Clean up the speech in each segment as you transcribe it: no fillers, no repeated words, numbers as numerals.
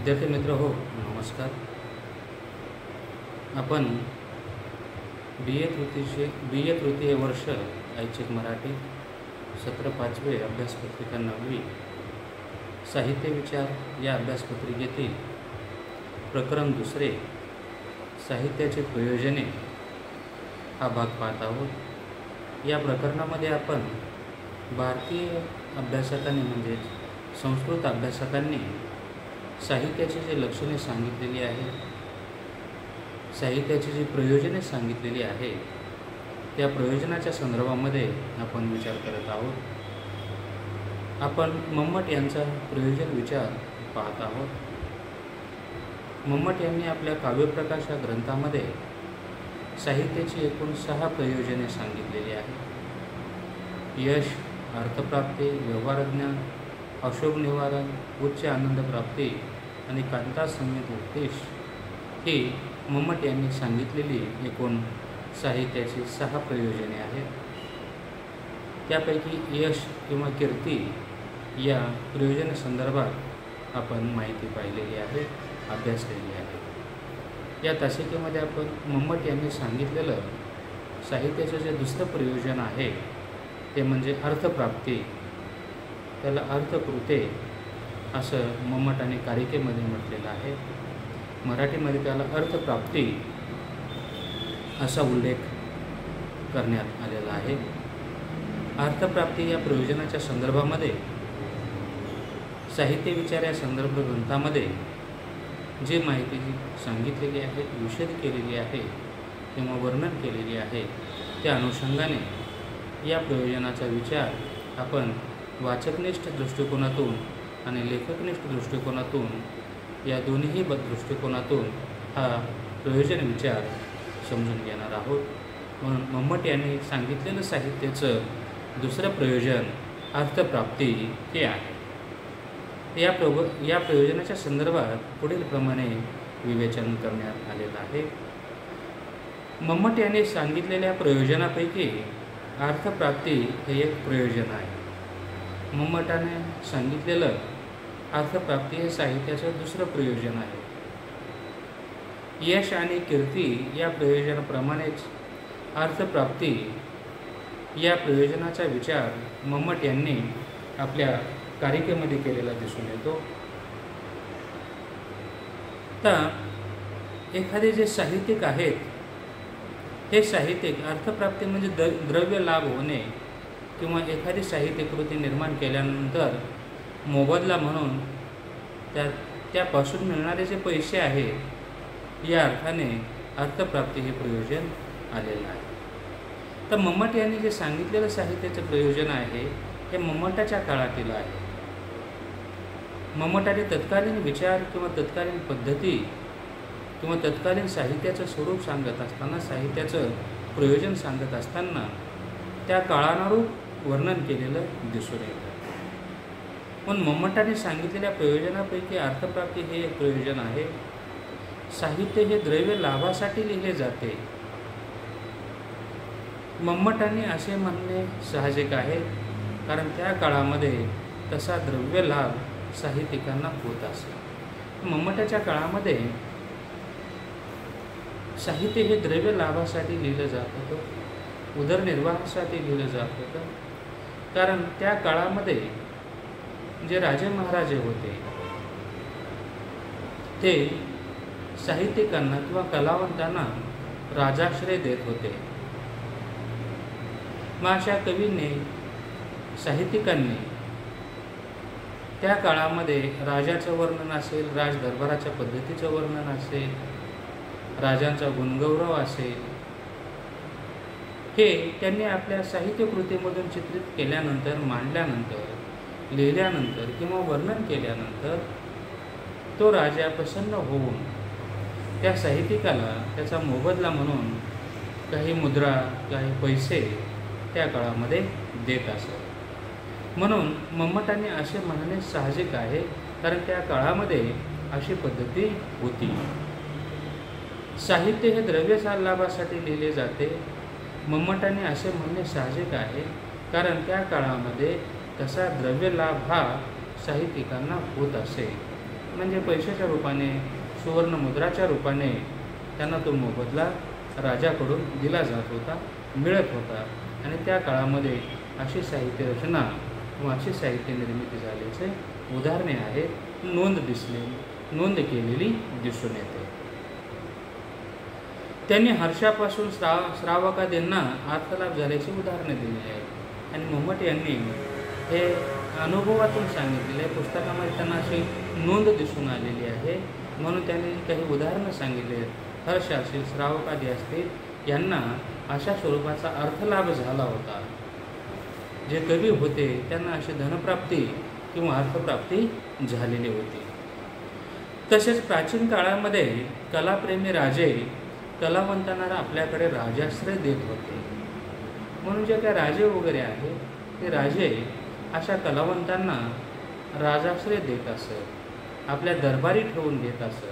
विद्यार्थी मित्र हो, नमस्कार. आपण बी ए तृतीय वर्ष ऐच्छिक मराठी सत्र 5वे अभ्यासपत्रिका 9वी साहित्य विचार या अभ्यासपत्रिकेतील प्रकरण 2 साहित्याची प्रयोजने हा भाग पाहत आहोत. या प्रकरणामध्ये आपण भारतीय अभ्यासकांनी म्हणजेच संस्कृत अभ्यासकांनी साहित्याची जी लक्षणे सांगितलेली आहे, साहित्याची जी प्रयोजने सांगितलेली आहे, त्या प्रयोजनाच्या संदर्भामध्ये आपण विचार करत आहोत. आपण मम्मट यांचा प्रयोजन विचार पाहत आहोत. मम्मट यांनी आपल्या काव्यप्रकाश या ग्रंथामध्ये साहित्याची एकूण 6 प्रयोजने सांगितलेली आहेत. यश, अर्थप्राप्ती, व्यवहारज्ञान, अशोक निवारण, उच्च आनंद प्राप्ती आणि कांता संहित उपदेश ही मम्मट यांनी सांगितलेली एकूण साहित्याची 6 प्रयोजने आहेत. त्यापैकी यश किंवा कीर्ती या प्रयोजनासंदर्भात आपण माहिती पाहिलेली आहे, अभ्यासलेली आहे. या तासिकेमध्ये आपण मम्मट यांनी सांगितलेलं साहित्याचं जे दुसरं प्रयोजन आहे ते म्हणजे अर्थप्राप्ती, त्याला अर्थकृते असं मम्मटाने कारिकेमध्ये म्हटलेलं आहे. मराठीमध्ये त्याला अर्थप्राप्ती असा उल्लेख करण्यात आलेला आहे. अर्थप्राप्ती या प्रयोजनाच्या संदर्भामध्ये साहित्य विचार या संदर्भ ग्रंथामध्ये जी माहिती सांगितलेली आहे, विशद केलेली आहे किंवा वर्णन केलेली आहे, त्या अनुषंगाने या प्रयोजनाचा विचार आपण वाचकनिष्ठ दृष्टिकोनातून आणि लेखकनिष्ठ दृष्टिकोनातून या दोन्ही दृष्टिकोनातून हा प्रयोजन विचार समजून घेणार आहोत. म्हणून मम्मट यांनी सांगितलेलं साहित्याचं दुसरं प्रयोजन अर्थप्राप्ती हे आहे. या प्रयोजनाच्या संदर्भात पुढील प्रमाणे विवेचन करण्यात आलेलं आहे. मम्मट यांनी सांगितलेल्या प्रयोजनापैकी अर्थप्राप्ती हे एक प्रयोजन आहे. मम्मटाने सांगितलेलं अर्थप्राप्ती हे साहित्याचं दुसरं प्रयोजन आहे. यश आणि कीर्ती या प्रयोजनाप्रमाणेच अर्थप्राप्ती या प्रयोजनाचा विचार मम्मट यांनी आपल्या कारिकेमध्ये केलेला दिसून येतो. तर एखादे जे साहित्यिक आहेत, हे साहित्यिक अर्थप्राप्ती म्हणजे द्रव्य लाभ होणे किंवा एखादी साहित्य कृती निर्माण केल्यानंतर मोबदला म्हणून त्यापासून मिळणारे जे पैसे आहेत, या अर्थाने अर्थप्राप्ती हे प्रयोजन आलेलं आहे. तर मम्मट यांनी जे सांगितलेलं साहित्याचं प्रयोजन आहे हे मम्मटाच्या काळातील आहे. मम्मटाने तत्कालीन विचार किंवा तत्कालीन पद्धती किंवा तत्कालीन साहित्याचं स्वरूप सांगत असताना, साहित्याचं प्रयोजन सांगत असताना त्या काळानुरूप वर्णन केलेलं दिसून येतं. पण मम्मटाने सांगितलेल्या प्रयोजनापैकी अर्थप्राप्ती हे एक प्रयोजन आहे. साहित्य हे द्रव्य लाभासाठी लिहिले जाते. मम्मटाने असे म्हणणे साहजिक आहे, कारण त्या काळामध्ये तसा द्रव्य लाभ साहित्यिकांना होत असे. मम्मटाच्या काळामध्ये साहित्य हे द्रव्य लाभासाठी लिहिलं जात होतं, उदरनिर्वाहासाठी लिहिलं जात होतं. कारण त्या काळामध्ये जे राजे महाराजे होते ते साहित्यिकांना किंवा कलावंतांना राजाश्रय देत होते. मग अशा कवींनी, साहित्यिकांनी त्या काळामध्ये राजाचं वर्णन असेल, राजदरबाराच्या पद्धतीचं वर्णन असेल, राजांचा गुणगौरव असेल, हे त्यांनी आपल्या साहित्य कृतीमधून चित्रित केल्यानंतर, मांडल्यानंतर, लिहिल्यानंतर किंवा वर्णन केल्यानंतर तो राजा प्रसन्न होऊन त्या साहित्यिकाला त्याचा मोबदला म्हणून काही मुद्रा, काही पैसे त्या काळामध्ये देत असत. म्हणून मम्मटाने असे म्हणणे साहजिक आहे, कारण त्या काळामध्ये अशी पद्धती होती. साहित्य हे द्रव्य लाभासाठी लिहिले जाते. मम्मटाने असे म्हणणे साहजिक आहे, कारण त्या काळामध्ये तसा द्रव्य लाभ हा साहित्यिकांना होत असे. म्हणजे पैशाच्या रूपाने, सुवर्ण मुद्राच्या रूपाने त्यांना तो मोबदला राजाकडून दिला जात होता, मिळत होता. आणि त्या काळामध्ये अशी साहित्य रचना किंवा अशी साहित्य निर्मिती झाल्याचे उदाहरणे आहेत, नोंद केलेली दिसून येते. त्यांनी हर्षापासून श्रावकादींना अर्थलाभ झाल्याची उदाहरणे दिली आहेत. आणि मम्मट यांनी हे अनुभवातून सांगितलेले आहे. पुस्तकामध्ये त्यांना अशी नोंद दिसून आलेली आहे, म्हणून त्यांनी काही उदाहरणं सांगितले. हर्ष असेल, श्रावकादी असतील, यांना अशा स्वरूपाचा अर्थलाभ झाला होता. जे कवी होते त्यांना अशी धनप्राप्ती किंवा अर्थप्राप्ती झालेली होती. तसेच प्राचीन काळामध्ये कलाप्रेमी राजे कलावंतांना आपल्याकडे राजाश्रय देत होते. म्हणून जे काही राजे वगैरे आहेत ते राजे अशा कलावंतांना राजाश्रय देत असत, आपल्या दरबारी ठेवून देत असत.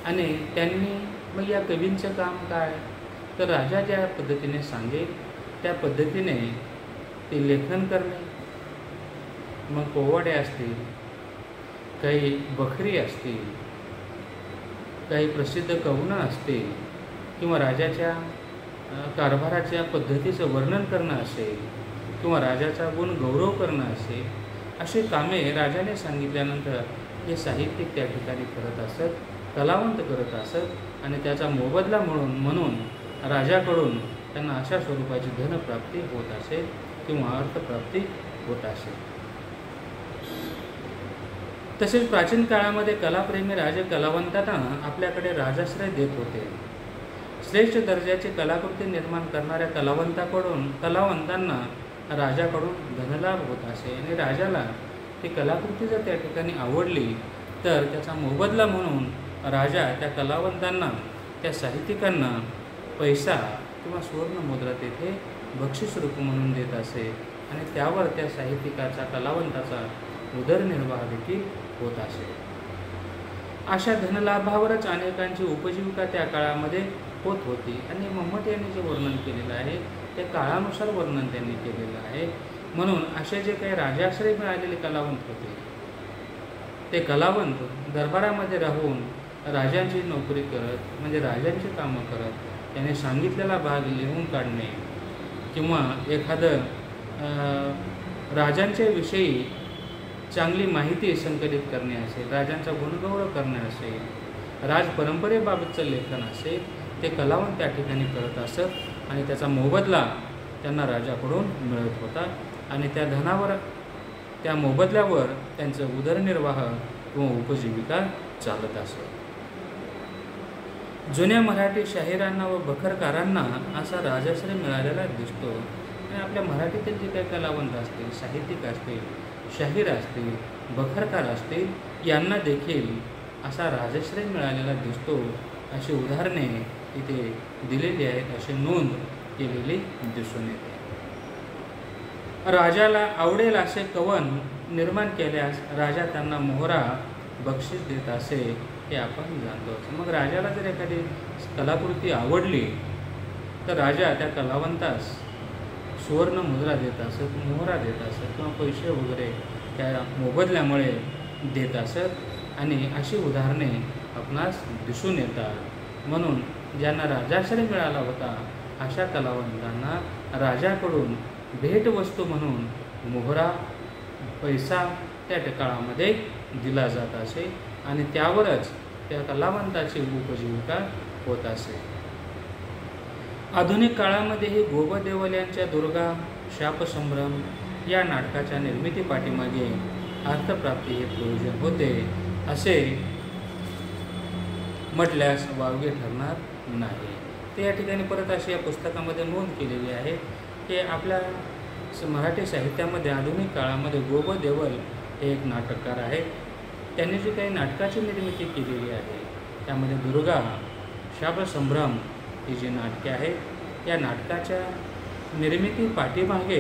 आणि त्यांनी मग या कवींचं काम काय, तर राजा ज्या पद्धतीने सांगेल त्या पद्धतीने ते लेखन करणे. मग पोवाडे असतील, काही बखरी असतील, काही प्रसिद्ध कवनं असतील, किंवा राजाच्या कारभाराच्या पद्धतीचं वर्णन करणं असेल, किंवा राजाचा गुण गौरव करणं असेल, अशी कामे राजाने सांगितल्यानंतर हे साहित्यिक त्या ठिकाणी करत असत, कलावंत करत असत. आणि त्याचा मोबदला म्हणून राजाकडून त्यांना अशा स्वरूपाची धनप्राप्ती होत असेल किंवा अर्थप्राप्ती होत असेल. तसेच प्राचीन काळामध्ये कलाप्रेमी राजे कलावंतांना आपल्याकडे राजाश्रय देत होते. श्रेष्ठ दर्जाची कलाकृती निर्माण करणाऱ्या कलावंतांना राजाकडून धनलाभ होत असे. आणि राजाला ती कलाकृती जर त्या ठिकाणी आवडली तर त्याचा मोबदला म्हणून राजा त्या कलावंतांना, त्या साहित्यिकांना पैसा किंवा सुवर्ण मुद्रा तेथे बक्षीस रूप म्हणून देत असे. आणि त्यावर त्या साहित्यिकाचा, कलावंताचा उदरनिर्वाह देखील होत असे. अशा धनलाभावरच अनेकांची उपजीविका त्या काळामध्ये होत होती. आणि मम्मट यांनी जे वर्णन केलेलं आहे ते काळानुसार वर्णन त्यांनी केलेलं आहे. म्हणून असे जे काही राजाश्रय मिळालेले कलावंत होते ते कलावंत दरबारामध्ये राहून राजांची नोकरी करत, म्हणजे राजांची कामं करत, त्याने सांगितलेला भाग लिहून काढणे किंवा एखादं राजांच्या विषयी चांगली माहिती संकलित करणे असेल, राजांचा गुणगौरव करणे असेल, राजपरंपरेबाबतचं लेखन असेल, ते कलावंत त्या ठिकाणी करत असत. आणि त्याचा मोबदला त्यांना राजाकडून मिळत होता. आणि त्या धनावर, त्या मोबदल्यावर त्यांचं उदरनिर्वाह किंवा उपजीविका चालत असत. जुन्या मराठी शाहिरांना व बखरकारांना असा राजाश्रय मिळालेला दिसतो. आणि आपल्या मराठीतील जे काही कलावंत असतील, साहित्यिक असतील, शाहीर असतील, बखरकार असतील, यांना देखील असा राजाश्रय मिळालेला दिसतो. अशी उदाहरणे इथे दिलेली आहेत, अशी नोंद केलेली दिसून येते. राजाला आवडेल असे कवन निर्माण केल्यास राजा त्यांना मोहरा बक्षीस देत असे, हे आपण जाणतो. मग राजाला जर एखादी कलाकृती आवडली तर राजा त्या कलावंतास सुवर्ण मुद्रा देत असत, मोहरा देत असत, किंवा पैसे वगैरे त्या मोबदल्यामुळे देत असत. आणि अशी उदाहरणे आपणास दिसून येतात. म्हणून ज्यांना राजाश्रय मिळाला होता अशा कलावंतांना राजाकडून भेटवस्तू म्हणून मोहरा, पैसा त्या काळामध्ये दिला जात असे. आणि त्यावरच त्या कलावंताची उपजीविका होत असे. आधुनिक काळामध्येही गोबदेवल यांच्या दुर्गा शापसंभ्रम या नाटकाच्या निर्मिती पाठीमागे अर्थप्राप्ती हे प्रयोजन होते असे म्हटल्यास वावगे ठरणार नाही. ते या ठिकाणी परत अशी या पुस्तकामध्ये नोंद केलेली आहे की आपल्या मराठी साहित्यामध्ये आधुनिक काळामध्ये गोबदेवल हे एक नाटककार आहेत. त्यांनी जी काही नाटकाची निर्मिती केलेली आहे त्यामध्ये दुर्गा शापसंभ्रम ही जी नाटके आहेत या नाटकाच्या निर्मिती पाठीमागे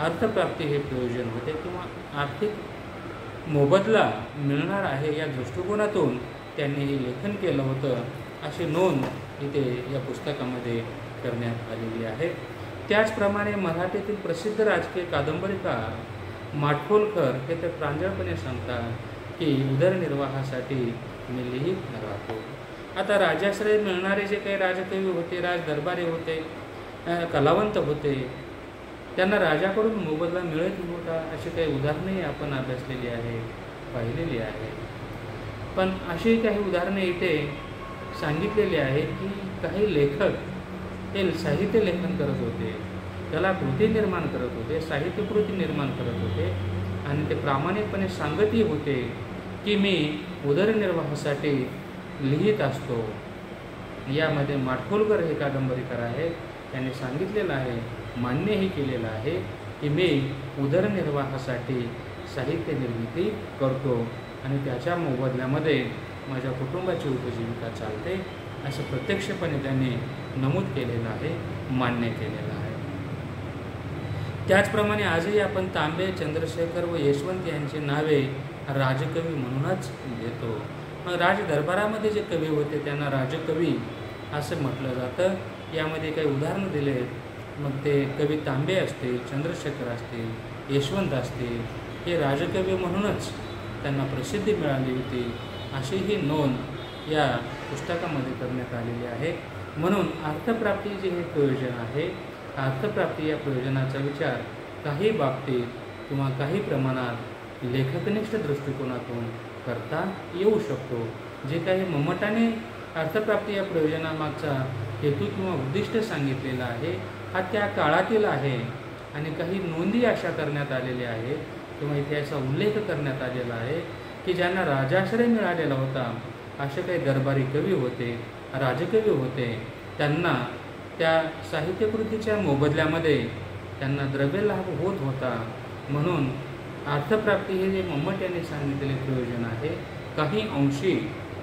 अर्थप्राप्ती हे प्रयोजन होते किंवा आर्थिक मोबदला मिळणार आहे या दृष्टिकोनातून त्यांनी हे लेखन केलं होतं, अशी नोंद इथे या पुस्तकामध्ये करण्यात आलेली आहे. त्याचप्रमाणे मराठीतील प्रसिद्ध राजकीय कादंबरीकार माडखोलकर हे तर प्रांजळपणे सांगतात की उदरनिर्वाहासाठी मी लिहित राहतो. आता राजाश्रय मिळणारे जे काही राजकवी होते, राजदरबारी होते, कलावंत होते, त्यांना राजाकडून मोबदला मिळत होता अशी काही उदाहरणेही आपण अभ्यासलेली आहे, पाहिलेली आहे. पण अशी काही उदाहरणे इथे सांगितलेली आहेत की काही लेखक हे साहित्य लेखन करत होते, कलाकृती निर्माण करत होते, साहित्यकृती निर्माण करत होते आणि ते प्रामाणिकपणे सांगतही होते की मी उदरनिर्वाहासाठी लिहित असतो. यामध्ये माडखोलकर हे कादंबरीकार आहेत, त्यांनी सांगितलेलं आहे, मान्यही केलेलं आहे की मी उदरनिर्वाहासाठी साहित्य निर्मिती करतो आणि त्याच्या मोबदल्यामध्ये माझ्या कुटुंबाची उपजीविका चालते असं प्रत्यक्षपणे त्यांनी नमूद केलेलं आहे, मान्य केलेलं आहे. त्याचप्रमाणे आजही आपण तांबे, चंद्रशेखर व यशवंत यांची नावे राजकवी म्हणूनच घेतो. मग राजदरबारामध्ये जे कवी होते त्यांना राजकवी असं म्हटलं जातं. यामध्ये काही उदाहरणं दिले आहेत. मग ते कवी तांबे असतील, चंद्रशेखर असतील, यशवंत असतील, हे राजकवी म्हणूनच त्यांना प्रसिद्धी मिळाली होती अशी ही नोंद या पुस्तकामध्ये करण्यात आलेली आहे. म्हणून अर्थप्राप्ती जे हे प्रयोजन आहे, अर्थप्राप्ती या प्रयोजनाचा विचार काही बाबतीत किंवा काही प्रमाणात लेखकनिष्ठ दृष्टिकोनातून करता येऊ शकतो. जे काही मम्मटाने अर्थप्राप्ती या प्रयोजनामागचा हेतू किंवा उद्दिष्ट सांगितलेला आहे हा त्या काळातील आहे आणि काही नोंदी अशा करण्यात आलेल्या आहेत किंवा इथे असा उल्लेख करण्यात आलेला आहे की ज्यांना राजाश्रय मिळालेला होता, असे काही दरबारी कवी होते, राजकवी होते, त्यांना त्या साहित्यकृतीच्या मोबदल्यामध्ये त्यांना द्रव्यलाभ होत होता. म्हणून अर्थप्राप्ती हे जे मम्मट यांनी सांगितलेले प्रयोजन आहे, काही अंशी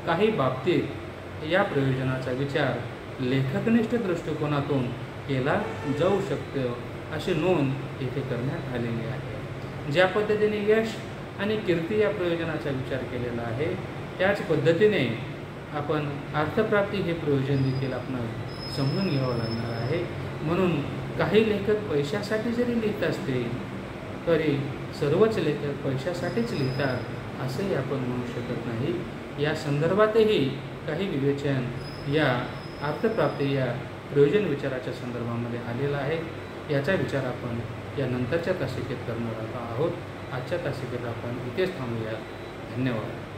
काही बाबतीत या प्रयोजनाचा विचार लेखकनिष्ठ दृष्टिकोनातून केला जाऊ शकतो अशी नोंद येथे करण्यात आलेली आहे. ज्या पद्धतीने यश आणि कीर्ती या प्रयोजनाचा विचार केलेला आहे, त्याच पद्धतीने आपण अर्थप्राप्ती हे प्रयोजन देखील आपण समजून घ्यावं लागणार आहे. म्हणून काही लेखक पैशासाठी जरी लिहित असतील तरी सर्वच लेखक पैशासाठीच लिहितात असंही आपण म्हणू शकत नाही. या संदर्भातही काही विवेचन या अर्थप्राप्ती या प्रयोजन विचाराच्या संदर्भामध्ये आलेला आहे. याचा विचार आपण या नंतरच्या तासिकेत करणार आहोत. आजच्या तासिकेत आपण इथेच थांबूया. धन्यवाद.